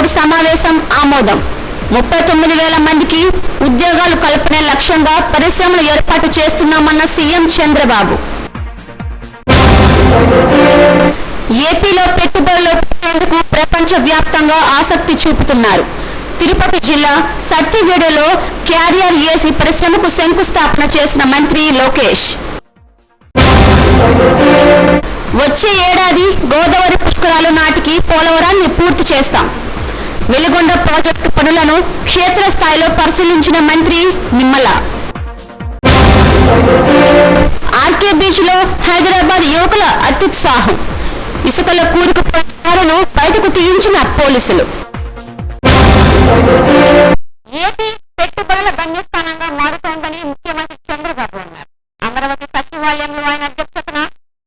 Board సమావేశం ఆమోదం. 39,000 మందికి ఉద్యోగాలు కల్పనే లక్ష్యంగా పరిశ్రమలు ఏర్పాటు చేస్తున్నామన్న సీఎం చంద్రబాబు. ఏపీలో పెట్టుబడులు పెట్టేందుకు ప్రపంచ వ్యాప్తంగా ఆసక్తి చూపుతున్నారు. తిరుపతి జిల్లా సత్తివేడులో క్యారియర్ ఏసీ పరిశ్రమకు శంకుస్థాపన చేసిన మంత్రి లోకేష్. వచ్చే ఏడాది గోదావరి పుష్కరాలు నాటికి పోలవరాన్ని పూర్తి చేస్తాం. వెలుగొండ ప్రాజెక్టు పనులను క్షేత్రస్థాయిలో పరిశీలించిన మంత్రి నిమ్మల. ఆర్కే బీచ్ లో హైదరాబాద్ యువకుల అత్యుత్సాహం. ఇసుకలో కూరుకుపోయిన కారును బయటకు తీయించిన పోలీసులు. ఏపీ పెట్టుబడుల గమ్యస్థానంగా మారుతోందని ముఖ్యమంత్రి చంద్రబాబు అన్నారు. అమరావతి సచివాలయంలో ఆయన అధ్యక్షతన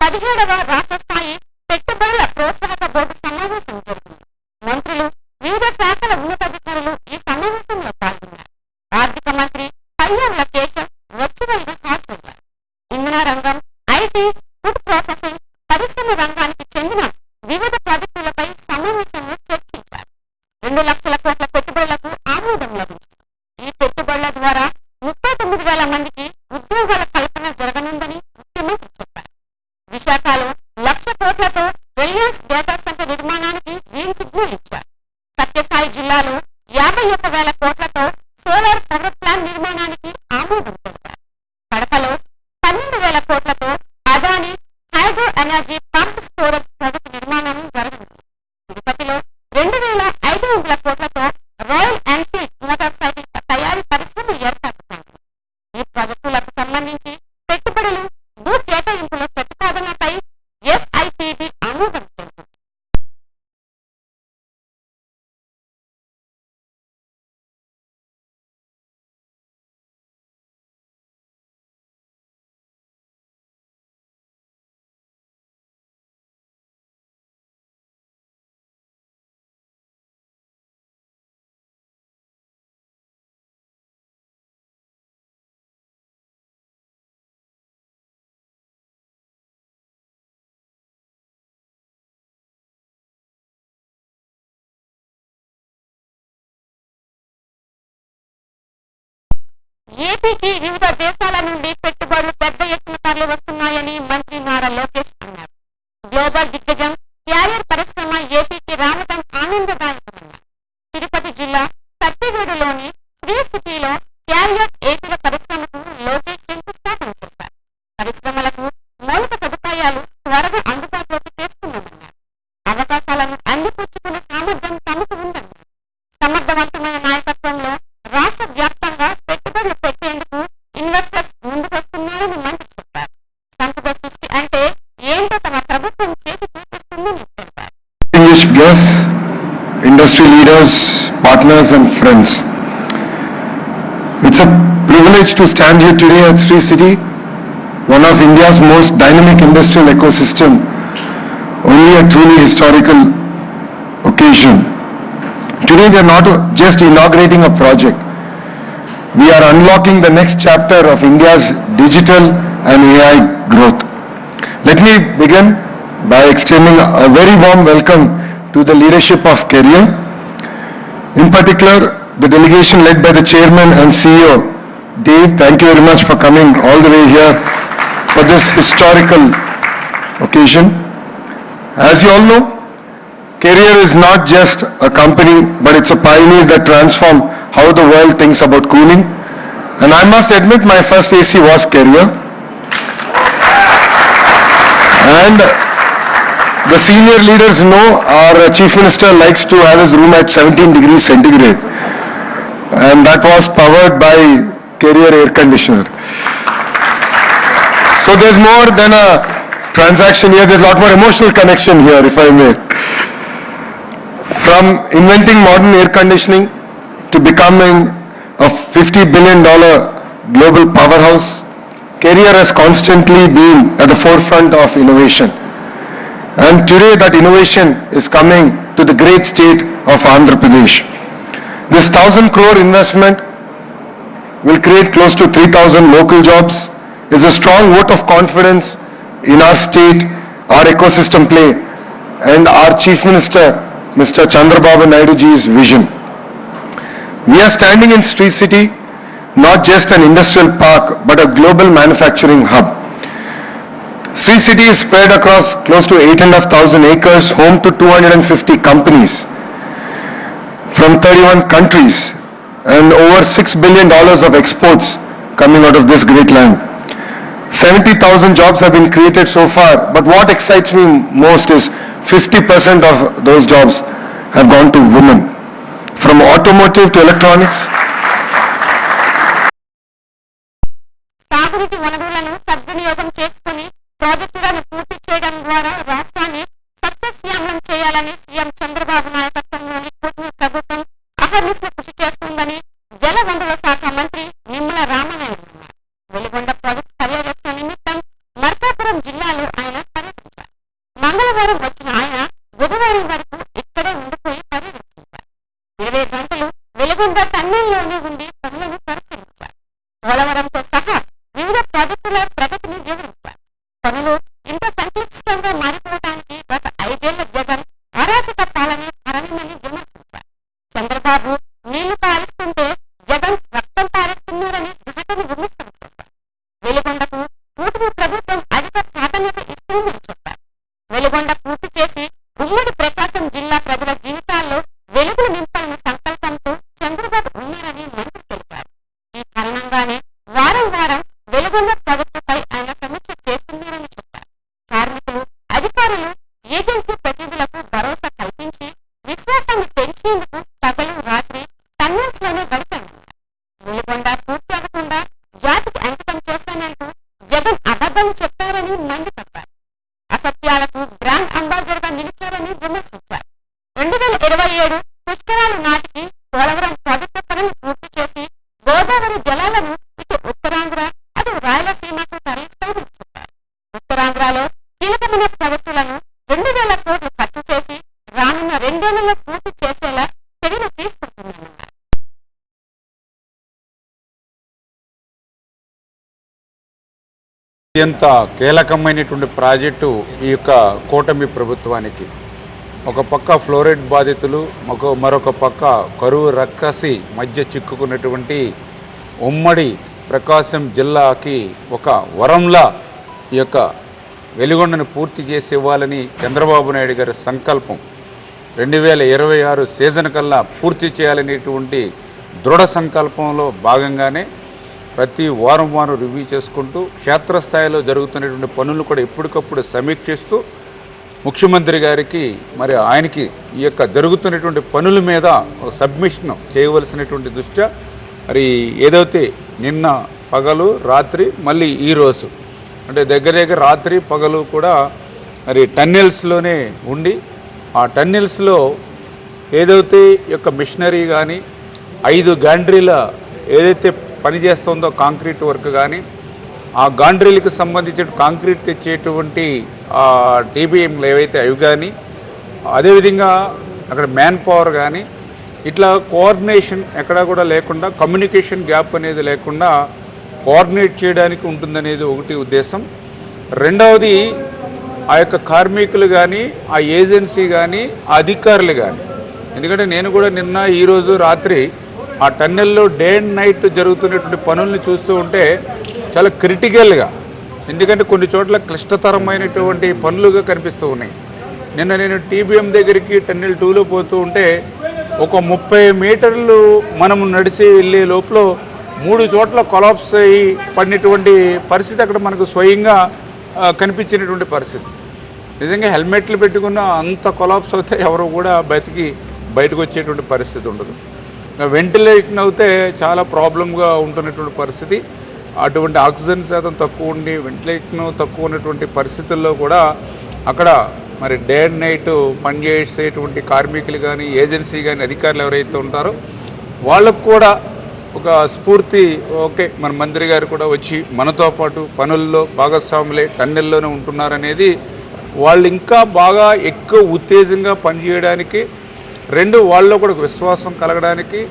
17వ రాష్ట్ర స్థాయి పెట్టుబడుల ప్రోత్సాహక బోర్డు సమావేశం జరిగింది. మంత్రులు, వివిధ శాఖల ఉన్నతాధికారులు ఈ సమావేశంలో పాల్గొన్నారు. ఆర్థిక మంత్రి కళ్యాణ్ కేశవ్ వర్చువల్గా హాజరయ్యారు. ఇంధన రంగం, ఐటీ, ఫుడ్ ప్రాసెసింగ్, పరిశ్రమ రంగానికి చెందిన వివిధ ప్రాజెక్టులపై సమావేశంలో చర్చించారు. 2 లక్షల కోట్ల పెట్టుబడులకు ఆమోదం లభించింది. ఈ పెట్టుబడుల ద్వారా 39,000 మందికి ఉద్యోగాల కల్పన జరగనుందని ముఖ్యమంత్రి చెప్పారు. విశాఖలో 1,00,000 కోట్లతో రిలయన్స్ డేటా సెంటర్ నిర్మాణానికి గ్రీన్ సిగ్నల్ ఇచ్చారు. సత్యసాయి జిల్లాలో 51,000 కోట్లతో సోలార్ పవర్ ప్లాంట్ నిర్మాణానికి ఆమోదం తెలిపారు. కడపలో 12,000 కోట్లతో Adani hydro energy pump storage project నిర్మాణం జరగనుంది. తిరుపతిలో 2,500 కోట్లతో రాయల్ ఎన్ఫీల్డ్ మోటార్ సైకిల్ తయారీ పరిశ్రమ ఏర్పాటు చేసింది. ఈ ప్రాజెక్టులకు సంబంధించి పెట్టుబడులు, భూ కేటాయింపుల ప్రతిపాదనపై ఎస్ఐపిబి ఆమోదం తెలిపింది. ఏపీకి వివిధ దేశాల నుండి పెట్టుబడులు పెద్ద ఎత్తున తరలి వస్తున్నాయని మంత్రి నారా లోకేష్ అన్నారు. గ్లోబల్ దిగ్గజం క్యారియర్ పరిశ్రమ ఏపీకి రావడం ఆనందదాయకమన్నారు. తిరుపతి జిల్లా సత్తివేడులోని శ్రీ సిటీలో క్యారియర్ ఏసీల పరిశ్రమకు లోకేష్ శంకుస్థాపన చేశారు. పరిశ్రమలకు మౌలిక సదుపాయాలు త్వరగా అందుబాటులోకి తెస్తున్నామన్నారు. అవకాశాలను అందిపుచ్చుకునే సామర్థ్యం తమకు ఉందన్నారు. సమర్థవంతమైన నాయకత్వంలో రాష్ట్ర వ్యాప్తంగా పెట్టుబడులు పెట్టేందుకు ఇన్వెస్టర్స్ ముందుకొస్తున్నారని మంత్రి చెప్పారు. సంపద సృష్టి అంటే ఏంటో తమ ప్రభుత్వం చేసి చూపిస్తుందని తెలిపారు. Industry leaders, partners and friends. It's a privilege to stand here today at Sri City, one of India's most dynamic industrial ecosystem, only a truly historical occasion. Today we are not just inaugurating a project, we are unlocking the next chapter of India's digital and AI growth. Let me begin by extending a very warm welcome to the leadership of Carrier. In particular, the delegation led by the chairman and CEO, Dave. Thank you very much for coming all the way here for this historical occasion. As you all know, Carrier is not just a company, but it's a pioneer that transformed how the world thinks about cooling. And I must admit, my first AC was Carrier. And the senior leaders know our Chief Minister likes to have his room at 17 degrees centigrade. And that was powered by Carrier air conditioner. So there's more than a transaction here, there's a lot more emotional connection here, if I may. From inventing modern air conditioning to becoming a $50 billion global powerhouse, Carrier has constantly been at the forefront of innovation. And today that innovation is coming to the great state of Andhra Pradesh. This 1,000 crore investment will create close to 3,000 local jobs, is a strong vote of confidence in our state, our ecosystem play, and our Chief Minister Mr. Chandrababu Naidu ji's vision. We are standing in Sri City, not just an industrial park, but a global manufacturing hub. Sri City is spread across close to 8,500 acres, home to 250 companies from 31 countries and over $6 billion of exports coming out of this great land. 70,000 jobs have been created so far, but what excites me most is 50% of those jobs have gone to women. From automotive to electronics. సాగునీటి వనరులను సద్వినియోగం చేసుకుని ప్రాజెక్టులను పూర్తి చేయడం ద్వారా రాష్ట్రాన్ని సస్యశ్యామలం చేయాలని సీఎం చంద్రబాబు నాయకత్వంలోని కూటమి ప్రభుత్వం అహర్నిశలు కృషి చేస్తుందని జల వనరుల శాఖ మంత్రి నిమ్మల రామనాయుడు అన్నారు. వెలిగొండ ప్రాజెక్టు పర్యవేక్షణ నిమిత్తం నర్సాపురం జిల్లాలో ఆయన పర్యటించారు. మంగళవారం వచ్చిన ఆయన బుధవారం వరకు ఇక్కడే ఉండిపోయి పర్యటించారు. 20 గంటలు వెలిగొండ టన్నెల్లోనే ఉండి పనులను పరిశీలించారు. పోలవరంతో సహా వివిధ ప్రాజెక్టుల ప్రగతిని వివరించారు. పనులు ఇంత సంక్లిష్టంగా మారిపోవడానికి గత 5 ఏళ్ల జగన్ అరాచక పాలనే కారణమని విమర్శించారు. చంద్రబాబు నీళ్లు పారిస్తుంటే జగన్ రక్తం పారిస్తున్నారని ఘటన విమర్శించారు. వెలిగొండకు కూటమి ప్రభుత్వం అధిక ప్రాధాన్యత ఇస్తుందని చెప్పారు. వెలిగొండ పూర్తి చేసి ఉమ్మడి ప్రకాశం జిల్లా ప్రజల జీవితాల్లో వెలుగులు నింపాలన్న సంకల్పంతో చంద్రబాబు ఉన్నారని మంత్రి తెలిపారు. ఈ కారణంగానే వారం వారం వెలుగొండ ప్రాజెక్టుపై ఆయన సమీక్ష చేస్తున్నారని చెప్పారు. కార్మికులు, అధికారులు, ఏజెన్సీ ప్రతినిధులకు భరోసా కల్పించి విశ్వాసాన్ని పెంచేందుకు పగలు రాత్రి టన్నెల్స్ లోనే గడిపారన్నారు. వెలుగొండ పూర్తి అవ్వకుండా జాతికి అంకితం చేస్తానంటూ జగన్ అబద్ధం చెప్పారని మండిపడ్డారు. అసత్యాలకు బ్రాండ్ అంబాసిడర్ గా నిలిచారని విమర్శించారు. 2027 పుష్కరాలు నాటికి పోలవరం ప్రాజెక్టు పనులు పూర్తి చేసి గోదావరి జలాలను ఇటు ఉత్తరాంధ్ర అటు రాయలసీమకు తరలిస్తామని చెప్పారు. ఉత్తరాంధ్రలో కీలకమైన ప్రాజెక్టులను 2,000 కోట్లు ఖర్చు చేసి రానున్న 2 ఏళ్లలో పూర్తి చేసేలా చర్యలు తీసుకుంటున్నామన్నారు. అత్యంత కీలకమైనటువంటి ప్రాజెక్టు ఈ యొక్క కూటమి ప్రభుత్వానికి. ఒక పక్క ఫ్లోరైడ్ బాధితులు, మరొక పక్క కరువు రక్కసి మధ్య చిక్కుకున్నటువంటి ఉమ్మడి ప్రకాశం జిల్లాకి ఒక వరంలా ఈ యొక్క వెలిగొండను పూర్తి చేసి ఇవ్వాలని చంద్రబాబు నాయుడు గారి సంకల్పం. 2026 సీజన్ కల్లా పూర్తి చేయాలనేటువంటి దృఢ సంకల్పంలో భాగంగానే ప్రతి వారం రివ్యూ చేసుకుంటూ క్షేత్రస్థాయిలో జరుగుతున్నటువంటి పనులు కూడా ఎప్పటికప్పుడు సమీక్షిస్తూ ముఖ్యమంత్రి గారికి మరి ఆయనకి ఈ యొక్క జరుగుతున్నటువంటి పనుల మీద సబ్మిషన్ చేయవలసినటువంటి దృష్ట్యా మరి ఏదైతే నిన్న పగలు రాత్రి మళ్ళీ ఈరోజు అంటే దగ్గర రాత్రి పగలు కూడా మరి టన్నెల్స్లోనే ఉండి ఆ టన్నెల్స్లో ఏదైతే యొక్క మిషనరీ కానీ 5 గాండ్రీల ఏదైతే పనిచేస్తుందో కాంక్రీట్ వర్క్ కానీ ఆ గాండ్రీలకు సంబంధించిన కాంక్రీట్ తెచ్చేటువంటి టీబీఎంలు ఏవైతే అవి కానీ అదేవిధంగా అక్కడ మ్యాన్ పవర్ కానీ ఇట్లా కోఆర్డినేషన్ ఎక్కడా కూడా లేకుండా కమ్యూనికేషన్ గ్యాప్ అనేది లేకుండా కోఆర్డినేట్ చేయడానికి ఉంటుందనేది ఒకటి ఉద్దేశం. రెండవది ఆ యొక్క కార్మికులు కానీ ఆ ఏజెన్సీ కానీ ఆ అధికారులు కానీ, ఎందుకంటే నేను కూడా నిన్న ఈరోజు రాత్రి ఆ టన్నెల్లో డే అండ్ నైట్ జరుగుతున్నటువంటి పనుల్ని చూస్తూ ఉంటే చాలా క్రిటికల్గా, ఎందుకంటే కొన్ని చోట్ల క్లిష్టతరమైనటువంటి పనులుగా కనిపిస్తూ ఉన్నాయి. నిన్న నేను టీబీఎం దగ్గరికి టన్నెల్ 2లో పోతూ ఉంటే ఒక 30 మీటర్లు మనం నడిచి వెళ్ళే లోపల 3 చోట్ల కొలాప్స్ అయ్యి పడినటువంటి పరిస్థితి అక్కడ మనకు స్వయంగా కనిపించినటువంటి పరిస్థితి. నిజంగా హెల్మెట్లు పెట్టుకున్న అంత కొలాప్స్ అవుతే ఎవరు కూడా బయటకు వచ్చేటువంటి పరిస్థితి ఉండదు. వెంటిలేషన్ అయితే చాలా ప్రాబ్లంగా ఉంటున్నటువంటి పరిస్థితి. అటువంటి ఆక్సిజన్ శాతం తక్కువ ఉండి వెంటిలేషన్ తక్కువ ఉన్నటువంటి పరిస్థితుల్లో కూడా అక్కడ మరి డే అండ్ నైట్ పనిచేసేటువంటి కార్మికులు కానీ ఏజెన్సీ కానీ అధికారులు ఎవరైతే ఉంటారో వాళ్ళకు కూడా ఒక స్ఫూర్తి, ఓకే మన మంత్రి గారు కూడా వచ్చి మనతో పాటు పనుల్లో భాగస్వాములే టన్నెల్లోనే ఉంటున్నారనేది వాళ్ళు ఇంకా బాగా ఎక్కువ ఉత్తేజంగా పనిచేయడానికి, 2 వాళ్ళలో కూడా విశ్వాసం కలగడానికి,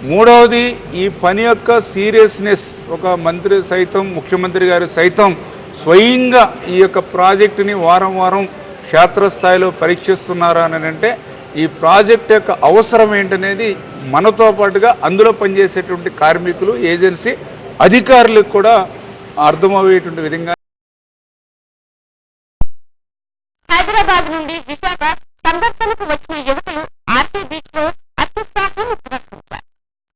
3వది ఈ పని యొక్క సీరియస్నెస్ ఒక మంత్రి సైతం ముఖ్యమంత్రి గారు సైతం స్వయంగా ఈ యొక్క ప్రాజెక్టుని వారం క్షేత్రస్థాయిలో పరీక్షిస్తున్నారా అని అంటే ఈ ప్రాజెక్ట్ యొక్క అవసరం ఏంటనేది మనతో పాటుగా అందులో పనిచేసేటువంటి కార్మికులు, ఏజెన్సీ అధికారులకు కూడా అర్థమయ్యేటువంటి విధంగా. హైదరాబాద్ నుండి విశాఖ సందర్శనకు వచ్చిన యువకులు ఆర్కే బీచ్ లో అత్యుత్సాహాన్ని ప్రదర్శించారు.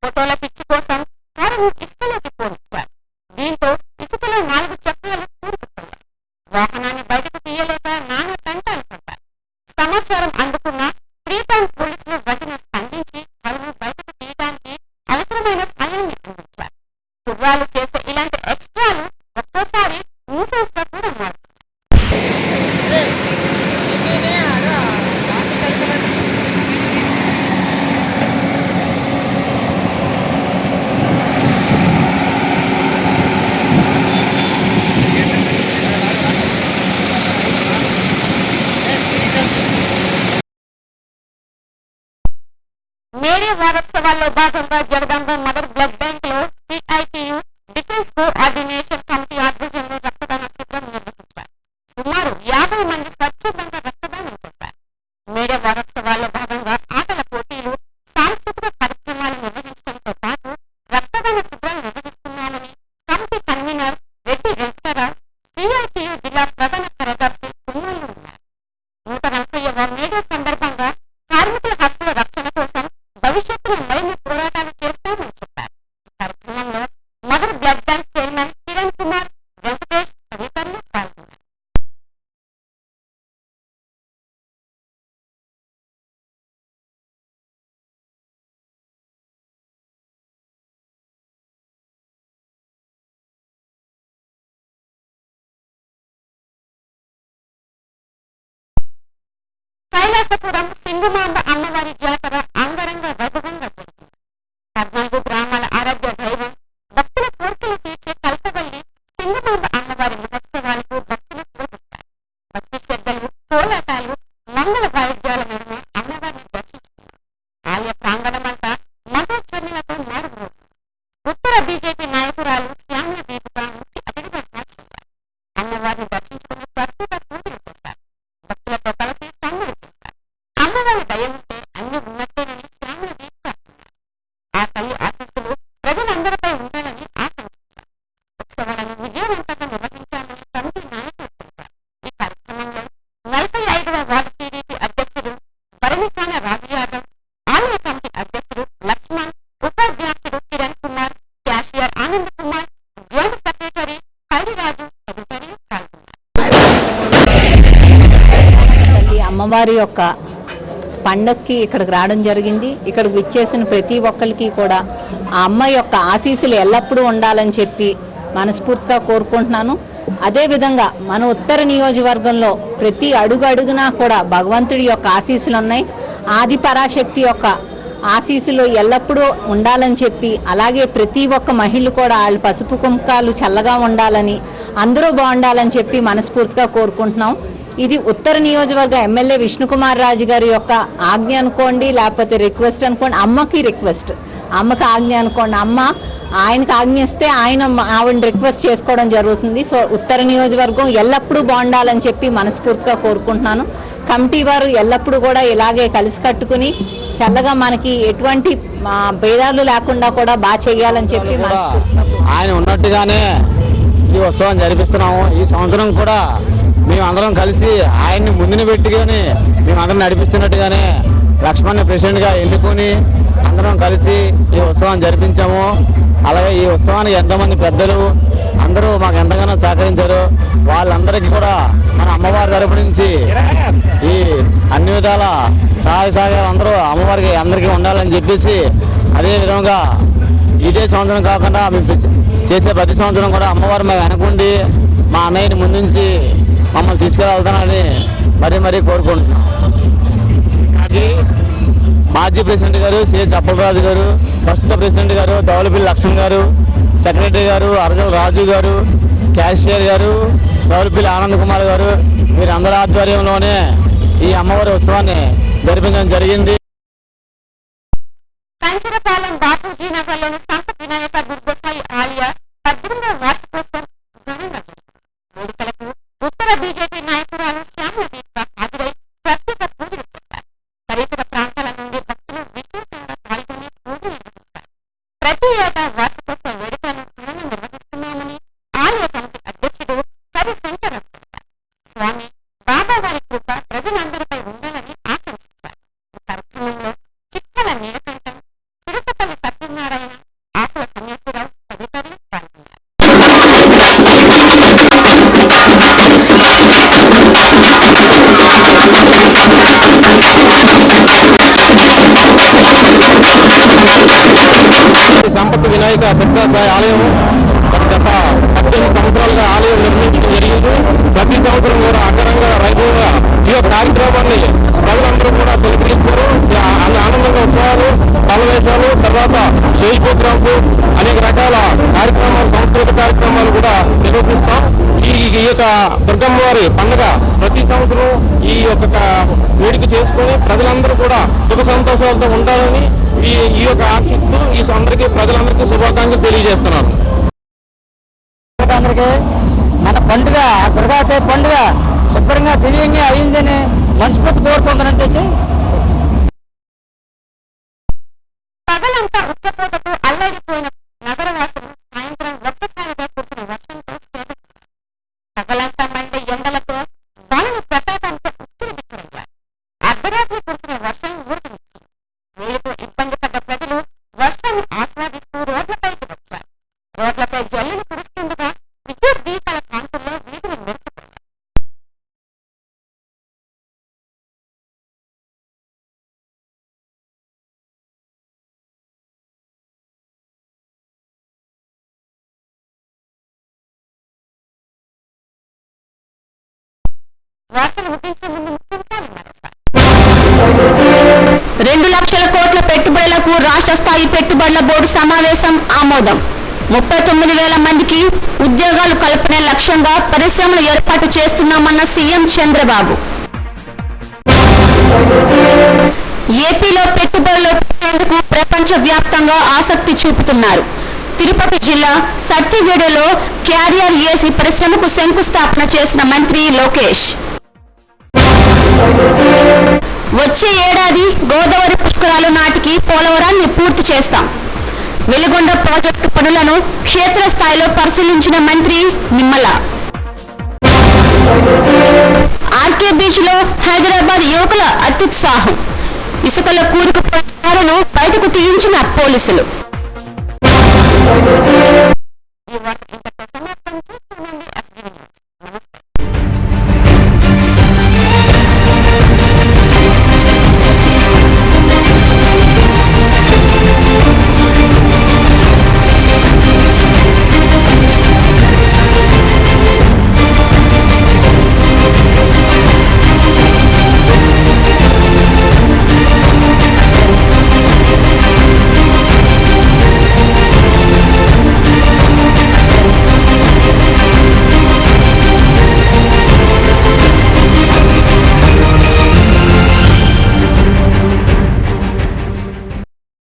ఫోటోల పిచ్చి కోసం కారును ఇసుకలోకి పోనిచ్చారు. దీంతో ఇసుకలో 4 చక్రాలు కూరుకుపోయాయి. వాహనాన్ని బయటకు తీయలేక నానా తంటాలు పడ్డారు. సమాచారం అందుకున్న ఫ్రీటౌన్ పోలీసులు వెంటనే స్పందించి కారును బయటకు తీయడానికి అవసరమైన సాయాన్ని అందించారు. కుర్రాలు చేసే ఇలాంటి ఎక్స్ట్రాలు ఒక్కోసారి న్యూసెన్స్ గా కూడా మారుతాయి. మేడే వారోత్సవాల్లో భాగంగా జగదాంబ మదర్ బ్లడ్ బ్యాంక్ లో సిఐటియు డిఫెన్స్ కోఆర్డినేషన్ కమిటీ ఆధ్వర్యంలో రక్తదాన శిబిరం నిర్వహించారు. సుమారు 50 మంది స్వచ్ఛందంగా రక్తదానం చేశారు. మేడే వారోత్సవాల్లో భాగంగా ఆటల పోటీలు, సాంస్కృతిక కార్యక్రమాలు నిర్వహించడంతో పాటు రక్తదాన శిబిరాలు నిర్వహిస్తున్నామని committee convener Reddy Venkatarao, CITU జిల్లా ప్రధాన కార్యదర్శి కుమ్మళ్ళు ఉన్నారు. 140వ మేడే సందర్భంగా కార్మికుల హక్కుల రక్షణ కోసం భవిష్యత్తులో మరిన్ని పోరాటాలు చేస్తామని చెప్పారు. కార్యక్రమంలో mother blood bank chairman Kiran Kumar, Venkatesh తదితరులు పాల్గొన్నారు. కైలాసపురం సింగమాంబ అమ్మవారి జాతర అంగరంగ వైభవంగా జరిగింది. 14 గ్రామాల ఆరాధ్య దైవం, భక్తుల కోరికలు తీర్చే కల్పవల్లి సింగమాంబ అమ్మవారి మహోత్సవాలకు భక్తులు పూజిస్తారు. భక్తి శ్రద్ధలు, కోలాటాలు, మంగళ వాయిద్యాల నడుమ అమ్మవారిని దర్శించుకున్నారు. ఆలయ ప్రాంగణమంతా మంత్రోచ్చరణలతో మారుమోగింది. ఉత్తర బీజేపీ నాయకురాలు శ్యామల దీపిక ముఖ్య అతిథిగా హాజరయ్యారు. అమ్మవారిని దర్శించుకుని ప్రత్యేక పూజలు చేశారు. భక్తులతో కలిసి సందడి చేశారు. అమ్మవారి దయ ఉంటే అన్ని ఉన్నట్టేనని శ్యామల దీపిక అన్నారు. ఆ తల్లి ఆశీస్సులు ప్రజలందరిపై ఉండాలని ఆకాంక్షించారు. ఉత్సవాలను విజయవంతంగా నిర్వహించాలని కమిటీ నాయకులు తెలిపారు. ఈ కార్యక్రమంలో 45వ వార్డు టీడీపీ అధ్యక్షుడు భరణికాన రాజు యాదవ్, ఆలయ కమిటీ అధ్యక్షుడు లక్ష్మణ్, ఉపాధ్యక్షుడు Kiran Kumar, cashier Anand Kumar, joint secretary Hariraju తదితరులు పాల్గొన్నారు. తల్లి అమ్మవారి యొక్క పండక్కి ఇక్కడికి రావడం జరిగింది. ఇక్కడికి విచ్చేసిన ప్రతి ఒక్కరికి కూడా ఆ అమ్మ యొక్క ఆశీస్సులు ఎల్లప్పుడూ ఉండాలని చెప్పి మనస్ఫూర్తిగా కోరుకుంటున్నాను. అదేవిధంగా మన ఉత్తర నియోజకవర్గంలో ప్రతి అడుగునా కూడా భగవంతుడి యొక్క ఆశీస్సులు ఉన్నాయి. ఆది పరాశక్తి యొక్క ఆశీస్సులు ఎల్లప్పుడూ ఉండాలని చెప్పి, అలాగే ప్రతి ఒక్క మహిళ కూడా వాళ్ళ పసుపు కుంకాలు చల్లగా ఉండాలని, అందరూ బాగుండాలని చెప్పి మనస్ఫూర్తిగా కోరుకుంటున్నాం. ఇది ఉత్తర నియోజకవర్గ ఎమ్మెల్యే విష్ణుకుమార్ రాజు గారి యొక్క ఆజ్ఞ అనుకోండి, లేకపోతే రిక్వెస్ట్ అనుకోండి. అమ్మకి రిక్వెస్ట్, అమ్మకి ఆజ్ఞ అనుకోండి. అమ్మ ఆయనకు ఆజ్ఞ ఇస్తే ఆయన ఆవిడని రిక్వెస్ట్ చేసుకోవడం జరుగుతుంది. సో ఉత్తర నియోజకవర్గం ఎల్లప్పుడూ బాగుండాలని చెప్పి మనస్ఫూర్తిగా కోరుకుంటున్నాను. కమిటీ వారు ఎల్లప్పుడూ కూడా ఇలాగే కలిసి కట్టుకుని చల్లగా మనకి ఎటువంటి భేదాలు లేకుండా కూడా బాగా చేయాలని చెప్పి మనస్ఫూర్తిగా ఆయన ఉన్నట్టుగానే ఈ ఉత్సవం జరిపిస్తున్నాము. ఈ సంవత్సరం కూడా మేమందరం కలిసి ఆయన్ని ముందుని పెట్టుకొని మేమందరం నడిపిస్తున్నట్టుగానే లక్ష్మణ్ ప్రెసిడెంట్గా ఎన్నుకొని అందరం కలిసి ఈ ఉత్సవాన్ని జరిపించాము. అలాగే ఈ ఉత్సవానికి ఎంతోమంది పెద్దలు అందరూ మాకు ఎంతగానో సహకరించారు. వాళ్ళందరికీ కూడా మన అమ్మవారి తరపు నుంచి ఈ అన్ని విధాల సహాయ సహకారాలు అందరూ అమ్మవారికి అందరికీ ఉండాలని చెప్పేసి, అదే విధంగా ఇదే సంవత్సరం కాకుండా మేము చేసే ప్రతి సంవత్సరం కూడా అమ్మవారు మేము వెనకుండి మా అన్నయ్యని ముందుంచి మమ్మల్ని తీసుకెళ్తానని మరీ కోరుకుంటున్నాం. అది మాజీ ప్రెసిడెంట్ గారు సిహెచ్ అప్పలరాజు గారు, ప్రస్తుత ప్రెసిడెంట్ గారు దౌలపిల్లి లక్ష్మణ్ గారు, సెక్రటరీ గారు అరజల రాజు గారు, క్యాషియర్ గారు దౌలపిల్లి ఆనంద్ కుమార్ గారు, వీరందరి ఆధ్వర్యంలోనే ఈ అమ్మవారి ఉత్సవాన్ని జరిపించడం జరిగింది. కంచరపాలెం బాపూజీ నగర్లోని సంత వినాయక దుర్గసాయి ఆలయ 18వ వార్షికోత్సవం ఘనంగా జరిగింది. వేడుకలకు ఉత్తర బీజేపీ నాయకురాలు శ్యామల దీపిక హాజరై ప్రత్యేక పూజలు చేశారు. పరిసర వినాయక దుర్గా సాయి ఆలయం గత 18 సంవత్సరాలుగా ఆలయం నిర్మించడం జరిగింది. ప్రతి సంవత్సరం కూడా అంగరంగ వైభవంగా ఈ యొక్క కార్యక్రమాన్ని ప్రజలందరూ కూడా పిలుపునిచ్చారు. ఆనందంగా ఉత్సవాలు, సమావేశాలు, తర్వాత స్టేజ్ ప్రోగ్రామ్స్, అనేక రకాల కార్యక్రమాలు, సాంస్కృతిక కార్యక్రమాలు కూడా నిర్వహిస్తాం. ఈ యొక్క దుర్గమ్మ వారి పండుగ ప్రతి సంవత్సరం ఈ యొక్క వేడుక చేసుకొని ప్రజలందరూ కూడా సుఖ సంతోషాలతో ఉండాలని ఈ యొక్క ఆశిస్తూ ఈ అందరికీ ప్రజలందరికీ శుభాకాంక్షలు తెలియజేస్తున్నారు. అందరికీ మన పండుగ దుర్గాదేవి పండుగ శుభ్రంగా దివ్యంగా అయిందని మనస్ఫూర్తి కోరుకుంటున్నాను. తెచ్చి పగలంతా ఉచ్చపోతతో అల్లడిపోయిన నగరవాసులు సాయంత్రం ఒక్కసారిగా కురిసిన వర్షంతో పగలంతా మండే ఎండలతో వానలు ప్రతాపంతో ఉక్కిరిబిక్కిరయ్యారు. అర్ధరాత్రి కురిసిన వర్షం ఊరుకునిచ్చింది. వేడితో ఇబ్బంది పడ్డ ప్రజలు వర్షాన్ని ఆస్వాదిస్తూ రోడ్లపైకి వచ్చారు. రోడ్లపై జల్లులు కురుస్తుండగా విద్యుత్ దీపాల కాంతుల్లో వీధులు మెరుపుతున్నాయి. వార్తలు ముగించే ముందు ముఖ్యాంశాలు మరోసారి. 2 లక్షల కోట్ల పెట్టుబడులకు రాష్ట్ర స్థాయి పెట్టుబడుల బోర్డు సమావేశం ఆమోదం. 39,000 మందికి ఉద్యోగాలు కల్పనే లక్ష్యంగా పరిశ్రమలు ఏర్పాటు చేస్తున్నామన్న సీఎం చంద్రబాబు. ఏపీలో పెట్టుబడులు పెట్టేందుకు ప్రపంచ వ్యాప్తంగా ఆసక్తి చూపుతున్నారు. తిరుపతి జిల్లా సత్యవేడులో క్యారియర్ ఏసీ పరిశ్రమకు శంకుస్థాపన చేసిన మంత్రి లోకేష్. వచ్చే ఏడాది గోదావరి పుష్కరాలు నాటికి పోలవరాన్ని పూర్తి చేస్తాం. వెలిగొండ ప్రాజెక్టు పనులను క్షేత్రస్థాయిలో పరిశీలించిన మంత్రి నిమ్మల. ఆర్కే బీచ్ లో హైదరాబాద్ యువకుల అత్యుత్సాహం. ఇసుకలో కూరుకుపోయిన కారును బయటకు తీయించిన పోలీసులు. ఈ